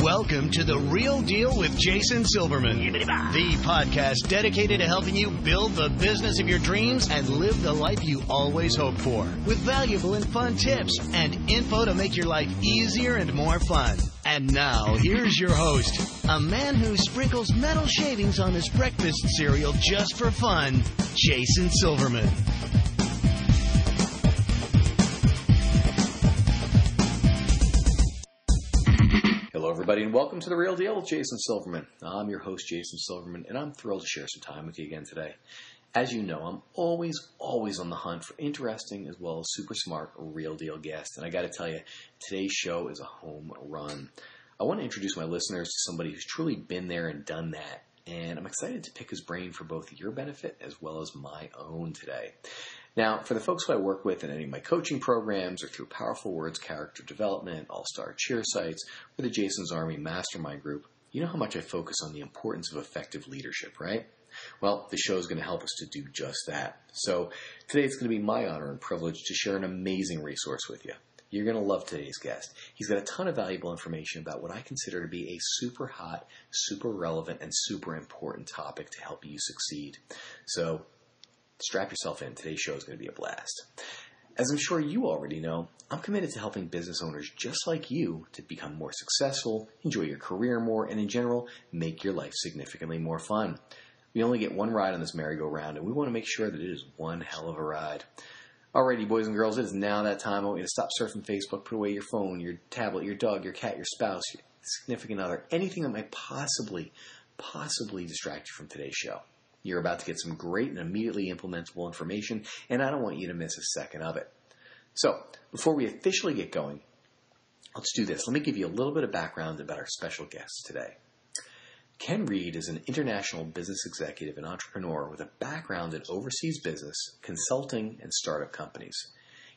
Welcome to The Real Deal with Jason Silverman, the podcast dedicated to helping you build the business of your dreams and live the life you always hoped for, with valuable and fun tips and info to make your life easier and more fun. And now, here's your host, a man who sprinkles metal shavings on his breakfast cereal just for fun, Jason Silverman. Hello, everybody, and welcome to The Real Deal with Jason Silverman. I'm your host, Jason Silverman, and I'm thrilled to share some time with you again today. As you know, I'm always on the hunt for interesting as well as super smart real deal guests, and I got to tell you, today's show is a home run. I want to introduce my listeners to somebody who's truly been there and done that, and I'm excited to pick his brain for both your benefit as well as my own today. Now, for the folks who I work with in any of my coaching programs or through Powerful Words Character Development, All-Star Cheer Sites, or the Jason's Army Mastermind Group, you know how much I focus on the importance of effective leadership, right? Well, the show is going to help us to do just that. So today it's going to be my honor and privilege to share an amazing resource with you. You're going to love today's guest. He's got a ton of valuable information about what I consider to be a super hot, super relevant, and super important topic to help you succeed. So strap yourself in. Today's show is going to be a blast. As I'm sure you already know, I'm committed to helping business owners just like you to become more successful, enjoy your career more, and in general, make your life significantly more fun. We only get one ride on this merry-go-round, and we want to make sure that it is one hell of a ride. Alrighty, boys and girls, it is now that time. I want you to stop surfing Facebook, put away your phone, your tablet, your dog, your cat, your spouse, your significant other, anything that might possibly distract you from today's show. You're about to get some great and immediately implementable information, and I don't want you to miss a second of it. So, before we officially get going, let's do this. Let me give you a little bit of background about our special guest today. Ken Wrede is an international business executive and entrepreneur with a background in overseas business, consulting, and startup companies.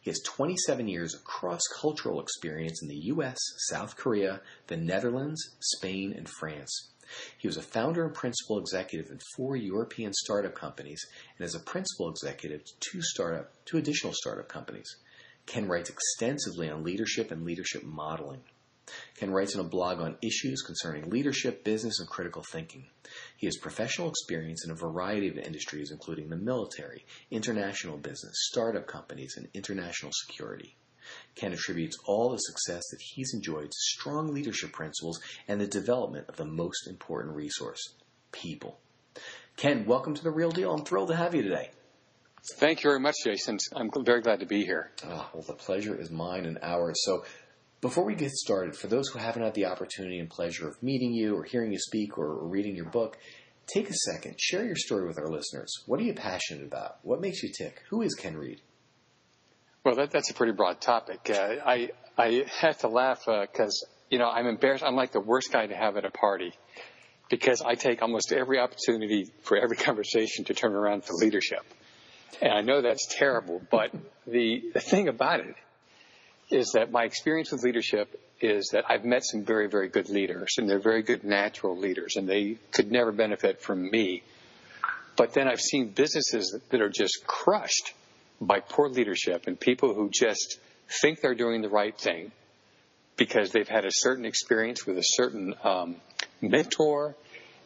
He has 27 years of cross-cultural experience in the U.S., South Korea, the Netherlands, Spain, and France. He was a founder and principal executive in 4 European startup companies and is a principal executive to two additional startup companies. Ken writes extensively on leadership and leadership modeling. Ken writes in a blog on issues concerning leadership, business, and critical thinking. He has professional experience in a variety of industries, including the military, international business, startup companies, and international security. Ken attributes all the success that he's enjoyed to strong leadership principles and the development of the most important resource, people. Ken, welcome to The Real Deal. I'm thrilled to have you today. Thank you very much, Jason. I'm very glad to be here. Well, the pleasure is mine and ours. So before we get started, for those who haven't had the opportunity and pleasure of meeting you or hearing you speak or reading your book, take a second, share your story with our listeners. What are you passionate about? What makes you tick? Who is Ken Wrede? Well, that's a pretty broad topic. I have to laugh because, I'm embarrassed. I'm like the worst guy to have at a party because I take almost every opportunity for every conversation to turn around for leadership. And I know that's terrible, but the thing about it is that my experience with leadership is that I've met some very, very good leaders, and they're very good natural leaders, and they could never benefit from me. But then I've seen businesses that are just crushed by poor leadership and people who just think they're doing the right thing because they've had a certain experience with a certain mentor,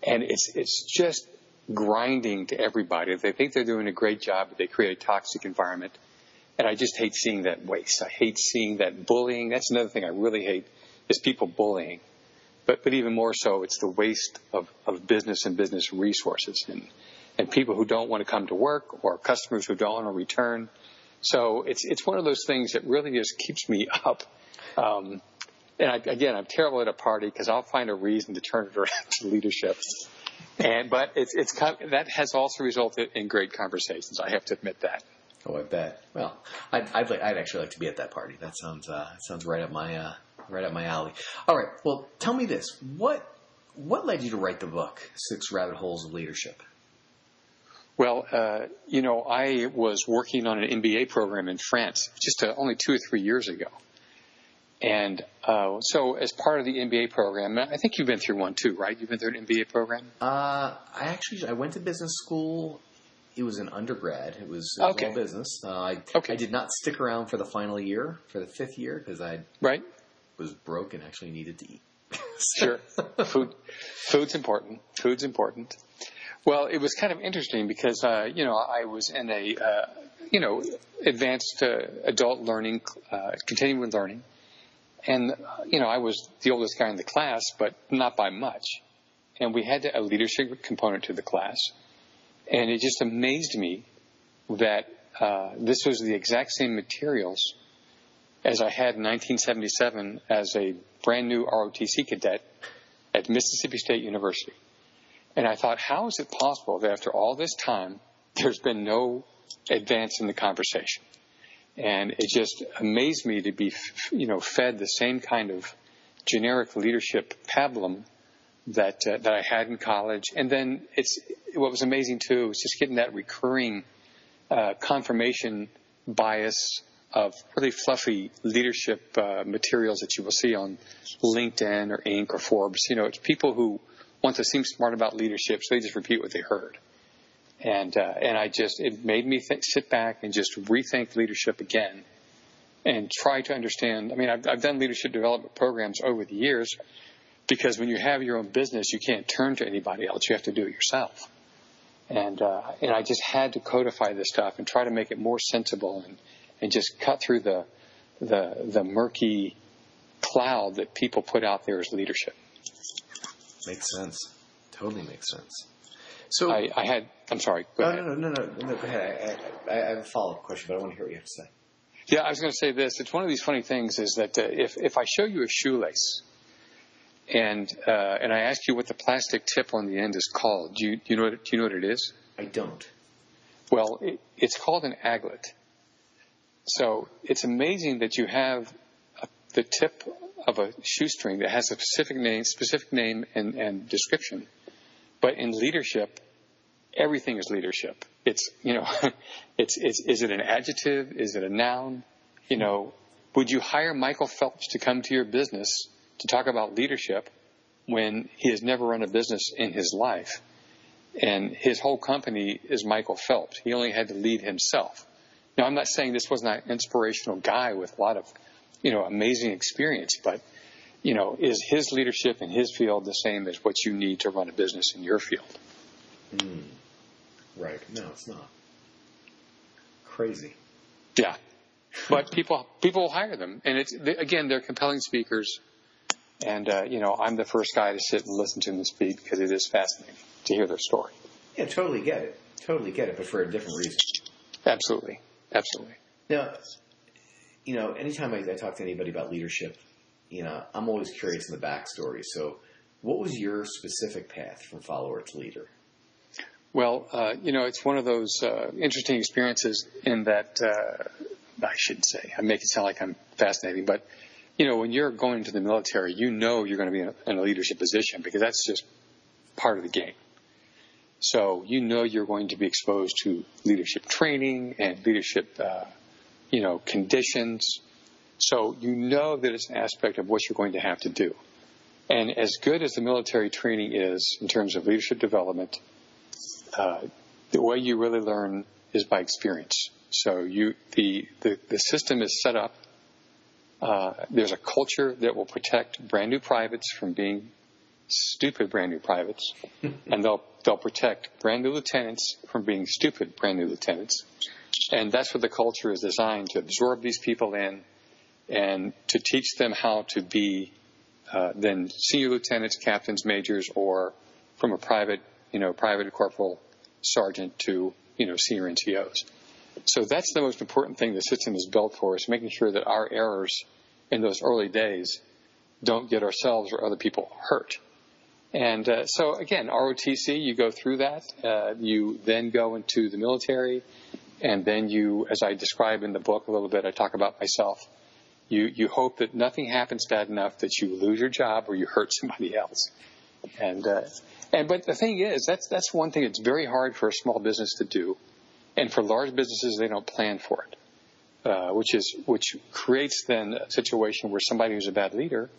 and it's just grinding to everybody. They think they're doing a great job, but they create a toxic environment. And I just hate seeing that waste. I hate seeing that bullying. That's another thing I really hate is people bullying. But even more so, it's the waste of business and business resources and people who don't want to come to work or customers who don't want to return. So it's one of those things that really just keeps me up. And I'm terrible at a party because I'll find a reason to turn it around to leadership. But that has also resulted in great conversations. I have to admit that. Oh, I bet. Well, I'd actually like to be at that party. That sounds right up my alley. All right. Well, tell me this: what led you to write the book, 6 Rabbit Holes of Leadership? Well, I was working on an MBA program in France just only 2 or 3 years ago, and so as part of the MBA program, I think you've been through one too, right? You've been through an MBA program. I went to business school. It was an undergrad. It was all business. I did not stick around for the final year, for the 5th year, because I was broke and actually needed to eat. Sure. Food's important. Food's important. Well, it was kind of interesting because, I was in a, advanced adult learning, continuing learning. And, I was the oldest guy in the class, but not by much. And we had a leadership component to the class. And it just amazed me that this was the exact same materials as I had in 1977 as a brand new ROTC cadet at Mississippi State University. And I thought, how is it possible that after all this time, there's been no advance in the conversation? And it just amazed me to be, fed the same kind of generic leadership pablum that I had in college. And then what was amazing too was just getting that recurring confirmation bias of really fluffy leadership materials that you will see on LinkedIn or Inc. or Forbes. It's people who want to seem smart about leadership, so they just repeat what they heard. And it made me sit back and just rethink leadership again and try to understand. I mean, I've done leadership development programs over the years because when you have your own business, you can't turn to anybody else. You have to do it yourself. And I just had to codify this stuff and try to make it more sensible and just cut through the murky cloud that people put out there as leadership. Makes sense. Totally makes sense. So I'm sorry. Go ahead. No, go ahead. I have a follow-up question, but I want to hear what you have to say. Yeah, I was going to say this. It's one of these funny things is that if I show you a shoelace and I ask you what the plastic tip on the end is called, do you know what it is? I don't. Well, it's called an aglet. So it's amazing that you have the tip of a shoestring that has a specific name and description. But in leadership, everything is leadership. It's, is it an adjective? Is it a noun? Would you hire Michael Phelps to come to your business to talk about leadership when he has never run a business in his life? And his whole company is Michael Phelps. He only had to lead himself. Now, I'm not saying this was not an inspirational guy with a lot of, amazing experience, but, is his leadership in his field the same as what you need to run a business in your field? Right. No, it's not. Crazy. Yeah. But people will hire them. And they're compelling speakers. And, I'm the first guy to sit and listen to them speak because it is fascinating to hear their story. Yeah, totally get it. But for a different reason. Absolutely. Now, anytime I talk to anybody about leadership, I'm always curious in the backstory. So what was your specific path from follower to leader? Well, it's one of those interesting experiences in that I shouldn't say. I make it sound like I'm fascinating. But, when you're going into the military, you're going to be in a leadership position because that's just part of the game. So you're going to be exposed to leadership training and leadership, conditions. So that it's an aspect of what you're going to have to do. And as good as the military training is in terms of leadership development, the way you really learn is by experience. So the system is set up. There's a culture that will protect brand new privates from being stupid brand new privates, and they'll protect brand new lieutenants from being stupid brand new lieutenants. And that's what the culture is designed to absorb these people in and to teach them how to be then senior lieutenants, captains, majors, or from a private corporal sergeant to, senior NCOs. So that's the most important thing the system is built for, is making sure that our errors in those early days don't get ourselves or other people hurt. And so, again, ROTC, you go through that. You then go into the military. And then you, as I describe in the book a little bit, I talk about myself. You hope that nothing happens bad enough that you lose your job or you hurt somebody else. But the thing is, that's one thing that's very hard for a small business to do. And for large businesses, they don't plan for it, which creates then a situation where somebody who's a bad leader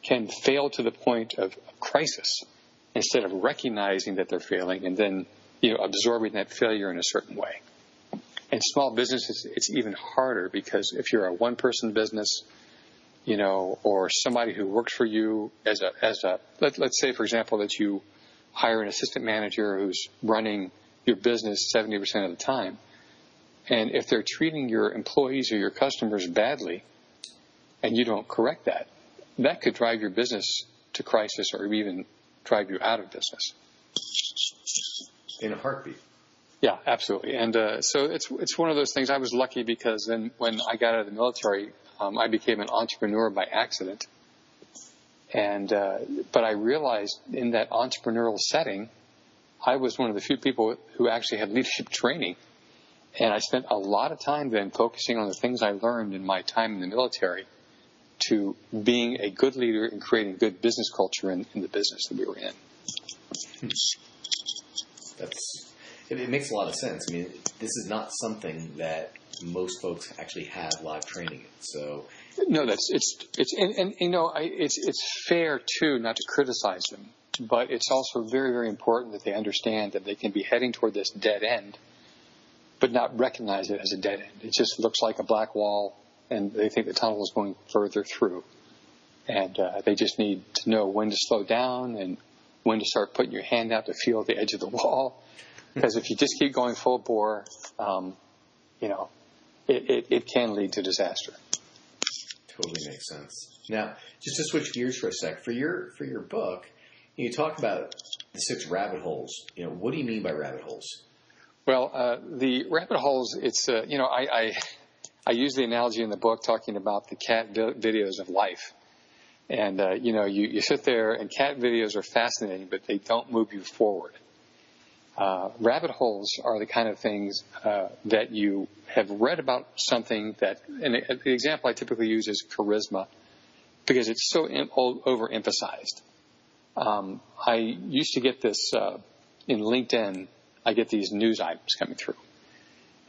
can fail to the point of crisis instead of recognizing that they're failing and then absorbing that failure in a certain way. In small businesses, it's even harder because if you're a one-person business, or somebody who works for you let's say, for example, that you hire an assistant manager who's running your business 70% of the time. And if they're treating your employees or your customers badly and you don't correct that, that could drive your business to crisis or even drive you out of business. In a heartbeat. Yeah, absolutely. And so it's one of those things. I was lucky because then when I got out of the military, I became an entrepreneur by accident. And but I realized in that entrepreneurial setting, I was one of the few people who actually had leadership training. And I spent a lot of time then focusing on the things I learned in my time in the military to being a good leader and creating good business culture in the business that we were in. It makes a lot of sense. I mean, this is not something that most folks actually have live training in. So no, it's fair too not to criticize them, but it's also very, very important that they understand that they can be heading toward this dead end, but not recognize it as a dead end. It just looks like a black wall, and they think the tunnel is going further through, and they just need to know when to slow down and when to start putting your hand out to feel the edge of the wall. Because if you just keep going full bore, it can lead to disaster. Totally makes sense. Now, just to switch gears for a sec, for your book, you talk about the 6 rabbit holes. What do you mean by rabbit holes? Well, the rabbit holes, it's I use the analogy in the book talking about the cat videos of life. And, you sit there and cat videos are fascinating, but they don't move you forward. Rabbit holes are the kind of things that you have read about something that, and the example I typically use is charisma, because it's so overemphasized. I used to get this in LinkedIn. I get these news items coming through.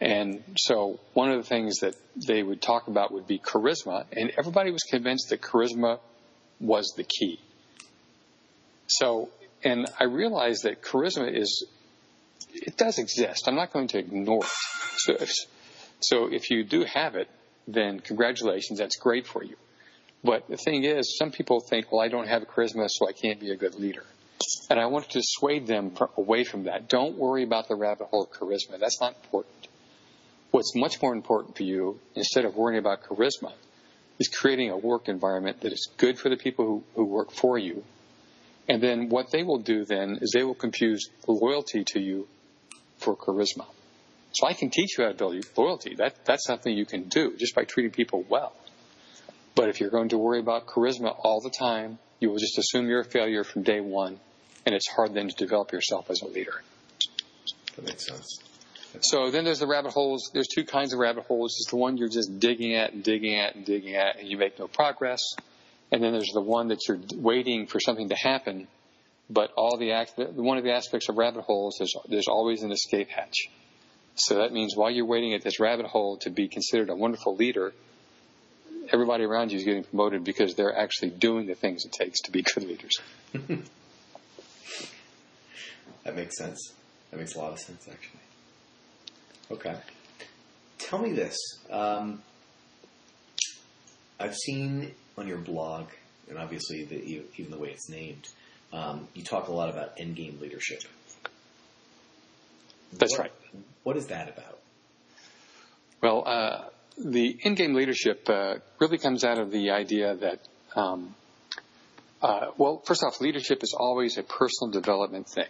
And so one of the things that they would talk about would be charisma, and everybody was convinced that charisma was the key. So, and I realized that charisma it does exist. I'm not going to ignore it. So if you do have it, then congratulations, that's great for you. But the thing is, some people think, well, I don't have charisma, so I can't be a good leader. And I want to dissuade them away from that. Don't worry about the rabbit hole of charisma. That's not important. What's much more important for you, instead of worrying about charisma, is creating a work environment that is good for the people who work for you. And then what they will do then is they will confuse loyalty to you for charisma. So I can teach you how to build loyalty. That's something you can do just by treating people well. But if you're going to worry about charisma all the time, you will just assume you're a failure from day one, and it's hard then to develop yourself as a leader. That makes sense. So then there's the rabbit holes. There's 2 kinds of rabbit holes. There's the one you're just digging at and digging at and digging at, and you make no progress. And then there's the one that you're waiting for something to happen, but one of the aspects of rabbit holes is there's always an escape hatch. So that means while you're waiting at this rabbit hole to be considered a wonderful leader, everybody around you is getting promoted because they're actually doing the things it takes to be good leaders. That makes sense. That makes a lot of sense, actually. Okay. Tell me this. I've seen on your blog, and obviously even the way it's named, you talk a lot about endgame leadership. That's right. What is that about? Well, the endgame leadership really comes out of the idea that, first off, leadership is always a personal development thing.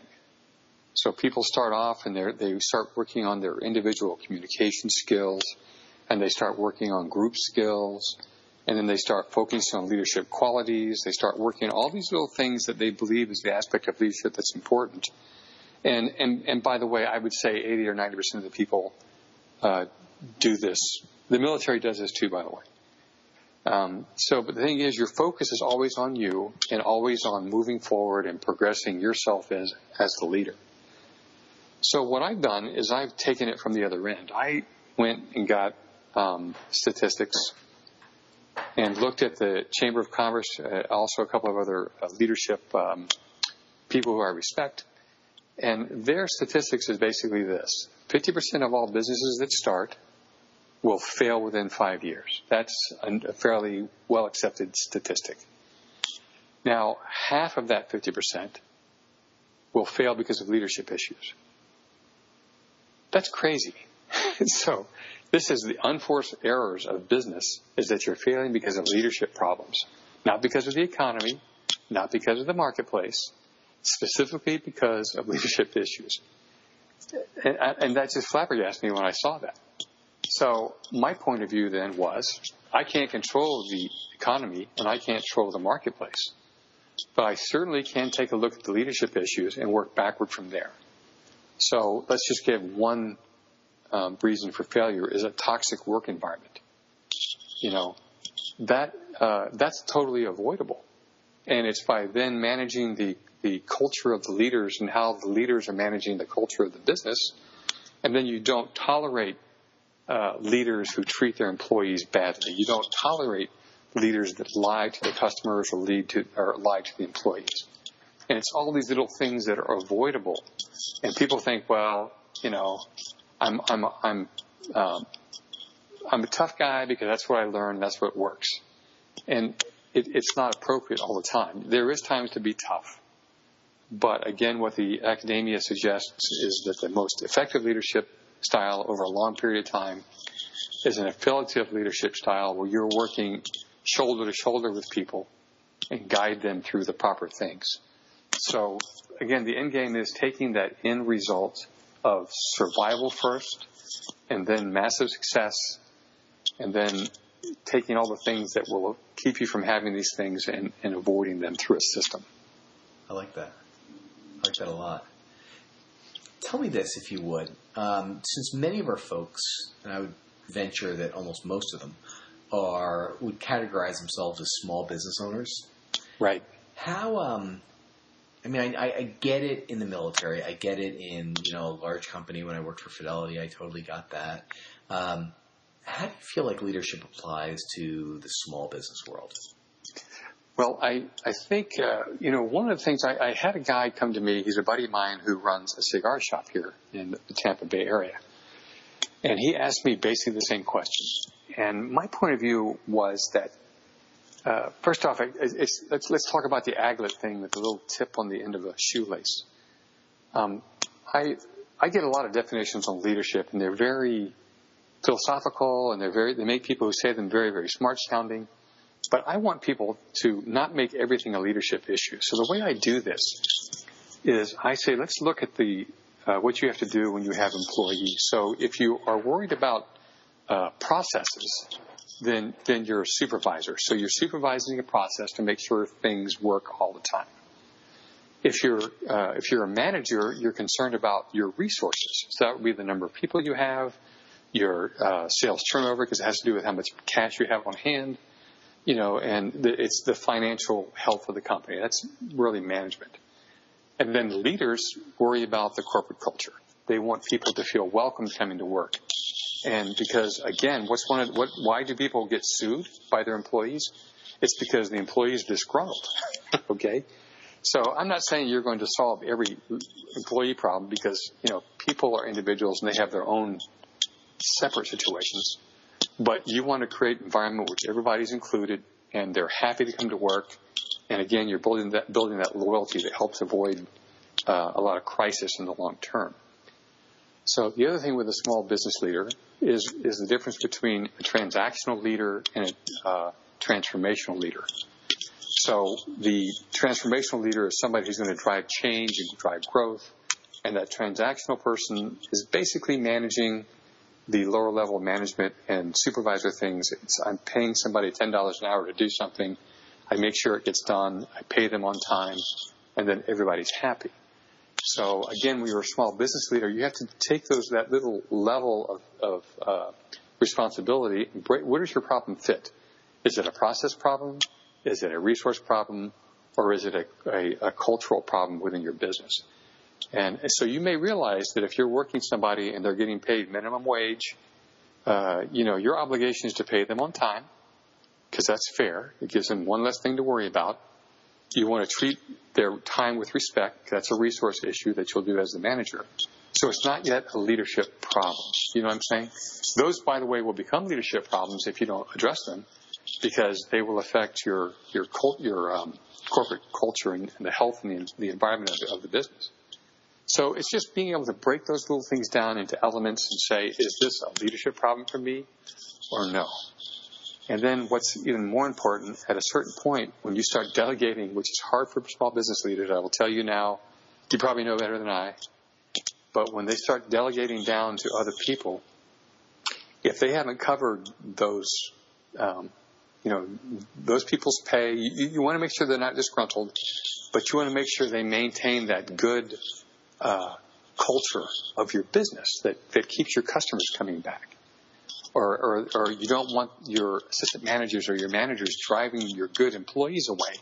So people start off and they start working on their individual communication skills, and they start working on group skills, and then they start focusing on leadership qualities. They start working on all these little things that they believe is the aspect of leadership that's important. And by the way, I would say 80 or 90% of the people do this. The military does this too, by the way. But the thing is, your focus is always on you and always on moving forward and progressing yourself as the leader. So what I've done is I've taken it from the other end. I went and got statistics and looked at the Chamber of Commerce, also a couple of other leadership people who I respect. And their statistics is basically this. 50% of all businesses that start will fail within 5 years. That's a fairly well-accepted statistic. Now, half of that 50% will fail because of leadership issues. That's crazy. So this is the unforced errors of business, is that you're failing because of leadership problems, not because of the economy, not because of the marketplace, specifically because of leadership issues. And that just flabbergasted me when I saw that. So my point of view then was, I can't control the economy and I can't control the marketplace, but I certainly can take a look at the leadership issues and work backward from there. So let's just give one reason for failure is a toxic work environment. That's totally avoidable. And it's by then managing the culture of the leaders and how the leaders are managing the culture of the business. And then you don't tolerate leaders who treat their employees badly. You don't tolerate leaders that lie to the customers or lie to the employees. And it's all these little things that are avoidable. And people think, well, I'm a tough guy because that's what I learned. That's what works. And it's not appropriate all the time. There is times to be tough. But again, what the academia suggests is that the most effective leadership style over a long period of time is an affiliative leadership style where you're working shoulder to shoulder with people and guide them through the proper things. So again, the end game is taking that end result of survival first and then massive success and then taking all the things that will keep you from having these things and avoiding them through a system. I like that. I like that a lot. Tell me this, if you would. Since many of our folks, and I would venture that almost most of them, would categorize themselves as small business owners. Right. How, I get it in the military. I get it in, a large company. When I worked for Fidelity, I totally got that. How do you feel like leadership applies to the small business world? Well, I think, one of the things, I had a guy come to me, he's a buddy of mine who runs a cigar shop here in the Tampa Bay area. And he asked me basically the same question. And my point of view was that, first off, let's talk about the aglet thing with the little tip on the end of a shoelace. I get a lot of definitions on leadership, and they're very philosophical, and they make people who say them very, very smart sounding. But I want people to not make everything a leadership issue. So the way I do this is I say, let's look at what you have to do when you have employees. So if you are worried about processes, then you're a supervisor. So you're supervising a process to make sure things work all the time. If you're a manager, you're concerned about your resources. So that would be the number of people you have, your sales turnover, because it has to do with how much cash you have on hand. It's the financial health of the company. That's really management. And then the leaders worry about the corporate culture. They want people to feel welcome coming to work. And because, again, why do people get sued by their employees? It's because the employee is disgruntled. Okay? So I'm not saying you're going to solve every employee problem because, people are individuals and they have their own separate situations. But you want to create an environment which everybody's included and they're happy to come to work. And again, you're building that loyalty that helps avoid a lot of crisis in the long term. So the other thing with a small business leader is the difference between a transactional leader and a transformational leader. So the transformational leader is somebody who's going to drive change and drive growth. And that transactional person is basically managing the lower level management and supervisor things. I'm paying somebody $10 an hour to do something. I make sure it gets done. I pay them on time, and then everybody's happy. So again, when you're a small business leader, you have to take that little level of responsibility. Where does your problem fit? Is it a process problem? Is it a resource problem? Or is it a cultural problem within your business? And so you may realize that if you're working somebody and they're getting paid minimum wage, your obligation is to pay them on time because that's fair. It gives them one less thing to worry about. You want to treat their time with respect. That's a resource issue that you'll do as the manager. So it's not yet a leadership problem. You know what I'm saying? Those, by the way, will become leadership problems if you don't address them, because they will affect your corporate culture and the health and the environment of the business. So it's just being able to break those little things down into elements and say, is this a leadership problem for me or no? And then what's even more important, at a certain point, when you start delegating, which is hard for small business leaders, I will tell you now, you probably know better than I, but when they start delegating down to other people, if they haven't covered those, those people's pay, you want to make sure they're not disgruntled, but you want to make sure they maintain that good culture of your business that keeps your customers coming back. Or you don't want your assistant managers or your managers driving your good employees away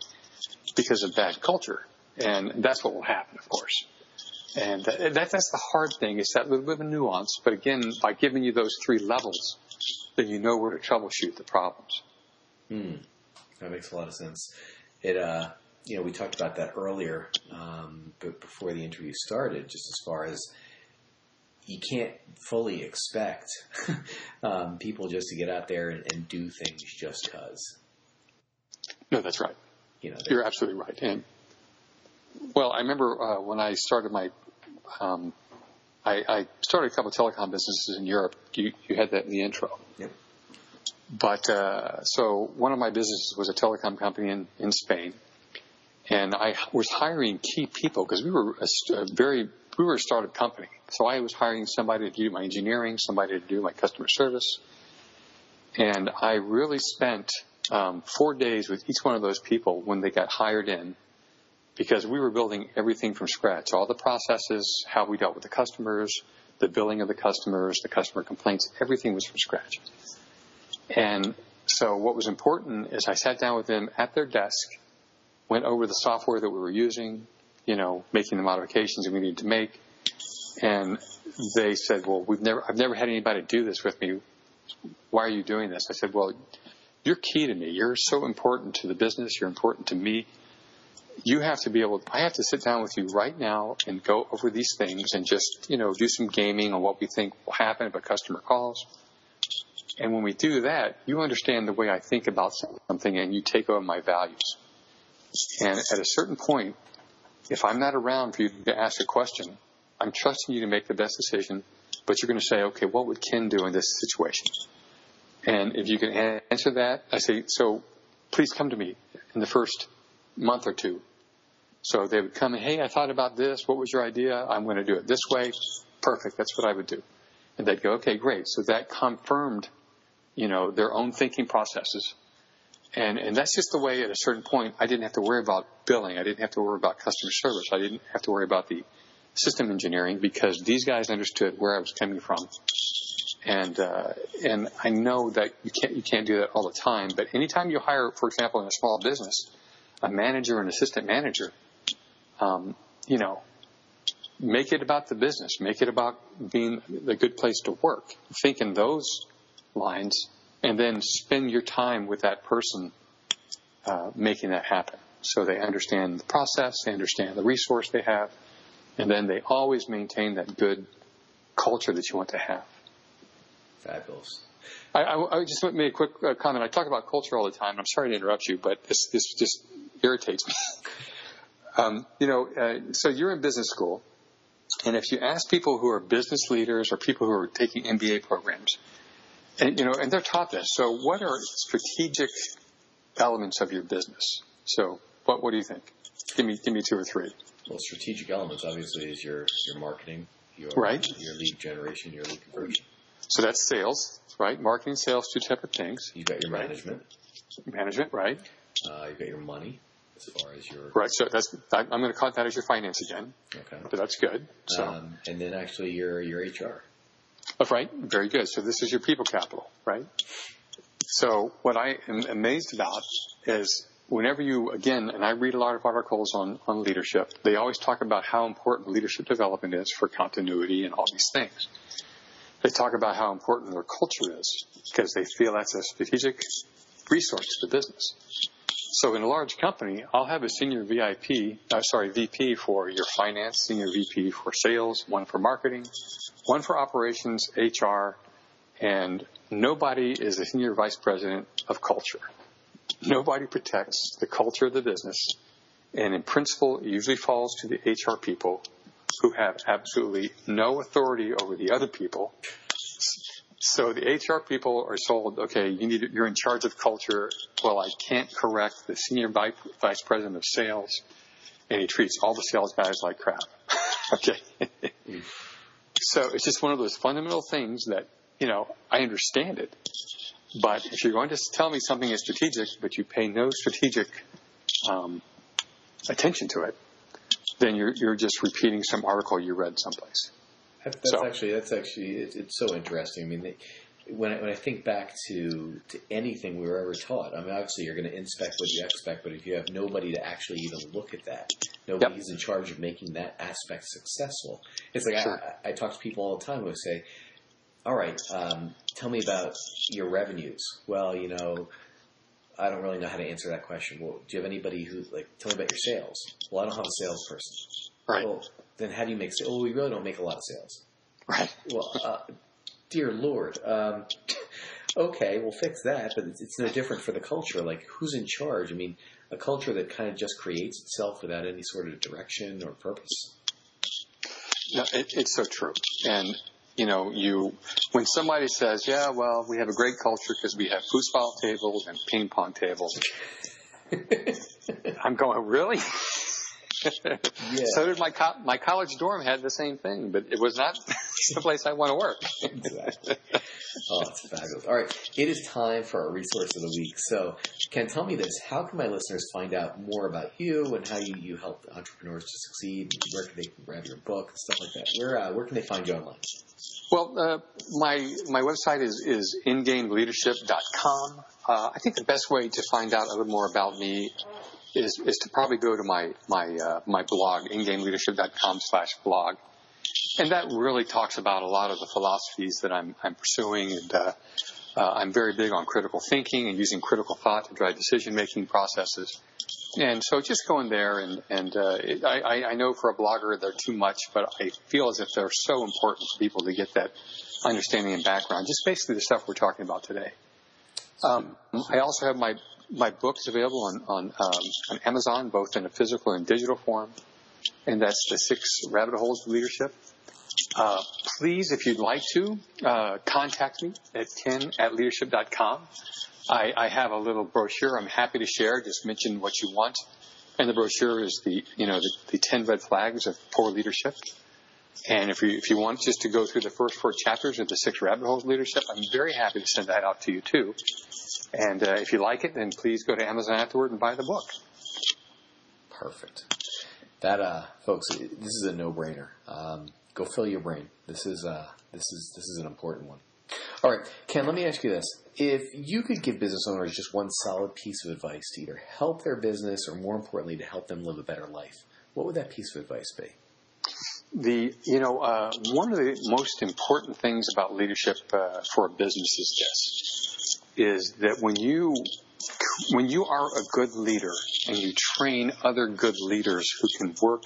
because of bad culture. And that's what will happen, of course. And that's the hard thing, is that little bit of a nuance. But again, by giving you those three levels, then you know where to troubleshoot the problems. That makes a lot of sense. We talked about that earlier, but before the interview started, just as far as you can't fully expect people just to get out there and do things just because. No, that's right. You're absolutely right. And well, I remember when I started I started a couple of telecom businesses in Europe. You had that in the intro. Yep. But so one of my businesses was a telecom company in Spain, and I was hiring key people because we were a startup company. So I was hiring somebody to do my engineering, somebody to do my customer service, and I really spent 4 days with each one of those people when they got hired in, because we were building everything from scratch. All the processes, how we dealt with the customers, the billing of the customers, the customer complaints, everything was from scratch. And so what was important is I sat down with them at their desk, went over the software that we were using, making the modifications that we needed to make. And they said, well, I've never had anybody do this with me. Why are you doing this? I said, well, you're key to me. You're so important to the business. You're important to me. I have to sit down with you right now and go over these things and just, do some gaming on what we think will happen if a customer calls. And when we do that, you understand the way I think about something and you take over my values. And at a certain point, if I'm not around for you to ask a question, I'm trusting you to make the best decision, but you're going to say, okay, what would Ken do in this situation? And if you can answer that, I say, so please come to me in the first month or two. So they would come and, hey, I thought about this. What was your idea? I'm going to do it this way. Perfect. That's what I would do. And they'd go, okay, great. So that confirmed, their own thinking processes. And that's just the way at a certain point I didn't have to worry about billing. I didn't have to worry about customer service. I didn't have to worry about the system engineering, because these guys understood where I was coming from. And I know that you can't do that all the time. But anytime you hire, for example, in a small business, a manager and assistant manager, make it about the business. Make it about being a good place to work. Think in those lines, and then spend your time with that person making that happen. So they understand the process, they understand the resource they have, and then they always maintain that good culture that you want to have. Fabulous. I just want to make a quick comment. I talk about culture all the time. I'm sorry to interrupt you, but this just irritates me. So you're in business school, and if you ask people who are business leaders or people who are taking MBA programs, and they're taught this. So what are strategic elements of your business? So what do you think? Give me 2 or 3. Well, strategic elements obviously is your marketing, your lead generation, your lead conversion. So that's sales, right? Marketing, sales, 2 separate things. You've got your management. Management, right? You've got your money, as far as your... Right, so I'm going to count that as your finance again. Okay. But that's good. So. And then actually your HR. Oh, right, very good. So this is your people capital, right? So what I am amazed about is whenever you, again, and I read a lot of articles on leadership, they always talk about how important leadership development is for continuity and all these things. They talk about how important their culture is because they feel that's a strategic resource to the business. So in a large company, I'll have a senior VP for your finance, senior VP for sales, one for marketing, one for operations, HR, and nobody is a senior vice president of culture. Nobody protects the culture of the business. And in principle, it usually falls to the HR people who have absolutely no authority over the other people. So the HR people are told, okay, you're in charge of culture. Well, I can't correct the senior vice president of sales, and he treats all the sales guys like crap. Okay. So it's just one of those fundamental things that, I understand it. But if you're going to tell me something is strategic, but you pay no strategic attention to it, then you're just repeating some article you read someplace. That's actually it's so interesting. I mean, when I think back to anything we were ever taught, I mean, obviously you're going to inspect what you expect, but if you have nobody to actually even look at that, nobody who's in charge of making that aspect successful, it's like sure. I talk to people all the time who say, all right, tell me about your revenues. Well, I don't really know how to answer that question. Well, do you have anybody tell me about your sales? Well, I don't have a salesperson. Right. Well, then how do you make sales? Well, we really don't make a lot of sales. Right. Well, dear Lord. Okay, we'll fix that, but it's no different for the culture. Like, who's in charge? I mean, a culture that kind of just creates itself without any sort of direction or purpose. No, it's so true. And, when somebody says, yeah, well, we have a great culture because we have foosball tables and ping pong tables, I'm going, really? Yeah. So did my college dorm had the same thing, but it was not the place I want to work. Exactly. Oh, it's fabulous. All right. It is time for our resource of the week. So, Ken, tell me this. How can my listeners find out more about you and how you help entrepreneurs to succeed? Where can they grab your book and stuff like that? Where can they find you online? Well, my website is ingameleadership.com. I think the best way to find out a little more about me is to probably go to my blog, ingameleadership.com/blog. And that really talks about a lot of the philosophies that I'm pursuing. And I'm very big on critical thinking and using critical thought to drive decision-making processes. And so just go in there, and I know for a blogger they're too much, but I feel as if they're so important for people to get that understanding and background, just basically the stuff we're talking about today. I also have my book is available on Amazon, both in a physical and digital form, and that's The 6 Rabbit Holes of Leadership. Please, if you'd like to, contact me at ken@leadership.com. I have a little brochure I'm happy to share. Just mention what you want. And the brochure is the 10 red flags of poor leadership. And if you want just to go through the first 4 chapters of the 6 rabbit holes of leadership, I'm very happy to send that out to you too. And if you like it, then please go to Amazon afterward and buy the book. Perfect. That, folks, this is a no-brainer. Go fill your brain. This is an important one. All right, Ken, let me ask you this. If you could give business owners just one solid piece of advice to either help their business or, more importantly, to help them live a better life, what would that piece of advice be? One of the most important things about leadership for a business is that when you are a good leader and you train other good leaders who can work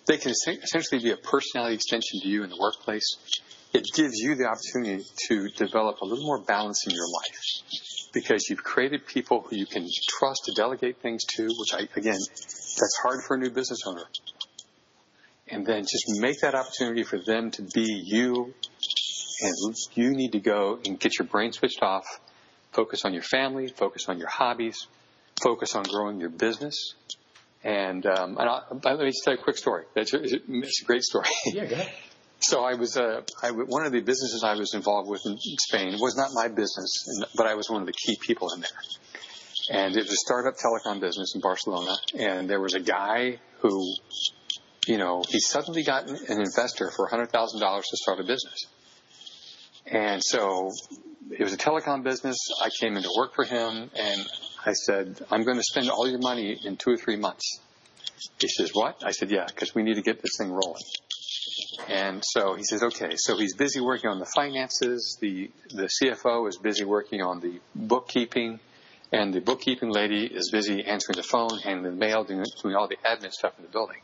they can essentially be a personality extension to you in the workplace. It gives you the opportunity to develop a little more balance in your life because you've created people who you can trust to delegate things to, that's hard for a new business owner. And then just make that opportunity for them to be you, and you need to go and get your brain switched off, focus on your family, focus on your hobbies, focus on growing your business. And let me just tell you a quick story. It's a great story. Yeah, go ahead. So one of the businesses I was involved with in Spain was not my business, but I was one of the key people in there. And it was a startup telecom business in Barcelona. And there was a guy who, he suddenly got an investor for $100,000 to start a business. And so it was a telecom business. I came in to work for him, and I said, I'm going to spend all your money in 2 or 3 months. He says, what? I said, yeah, because we need to get this thing rolling. And so he says, okay. So he's busy working on the finances. The CFO is busy working on the bookkeeping. And the bookkeeping lady is busy answering the phone, handling the mail, doing all the admin stuff in the building.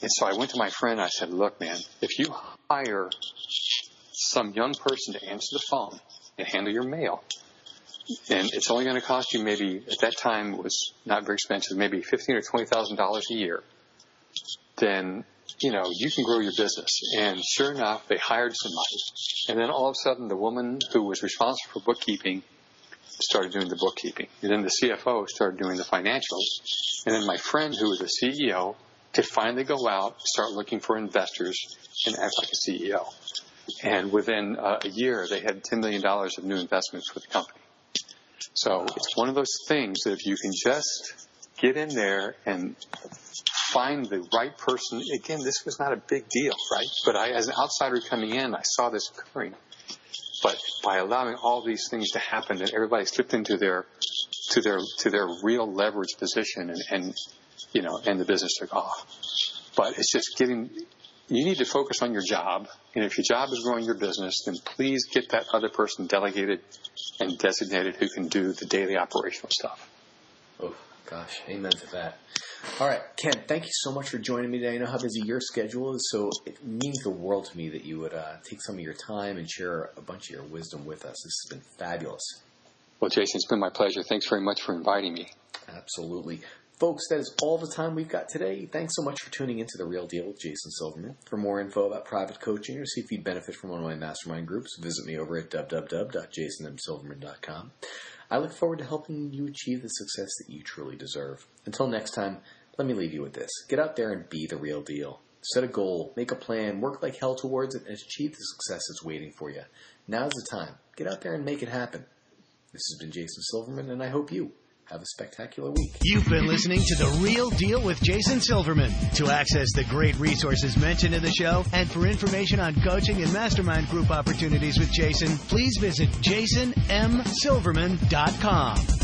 And so I went to my friend. I said, look, man, if you hire some young person to answer the phone and handle your mail, and it's only going to cost you maybe, at that time it was not very expensive, maybe $15,000 or $20,000 a year, then, you know, you can grow your business. And sure enough, they hired somebody. And then all of a sudden, the woman who was responsible for bookkeeping started doing the bookkeeping. And then the CFO started doing the financials. And then my friend, who was a CEO, could finally go out, start looking for investors, and act like a CEO. And within a year, they had $10 million of new investments for the company. So it's one of those things that if you can just get in there and find the right person. Again, this was not a big deal, right? But as an outsider coming in, I saw this occurring. But by allowing all these things to happen, and everybody slipped into their real leverage position, and the business took off. But it's just you need to focus on your job, and if your job is growing your business, then please get that other person delegated and designated who can do the daily operational stuff. Oh, gosh, amen to that. All right, Ken, thank you so much for joining me today. I know how busy your schedule is, so it means the world to me that you would take some of your time and share a bunch of your wisdom with us. This has been fabulous. Well, Jason, it's been my pleasure. Thanks very much for inviting me. Absolutely. Folks, that is all the time we've got today. Thanks so much for tuning into The Real Deal with Jason Silverman. For more info about private coaching or see if you'd benefit from one of my mastermind groups, visit me over at www.jasonmsilverman.com. I look forward to helping you achieve the success that you truly deserve. Until next time, let me leave you with this. Get out there and be the real deal. Set a goal, make a plan, work like hell towards it, and achieve the success that's waiting for you. Now's the time. Get out there and make it happen. This has been Jason Silverman, and I hope you have a spectacular week. You've been listening to The Real Deal with Jason Silverman. To access the great resources mentioned in the show and for information on coaching and mastermind group opportunities with Jason, please visit jasonmsilverman.com.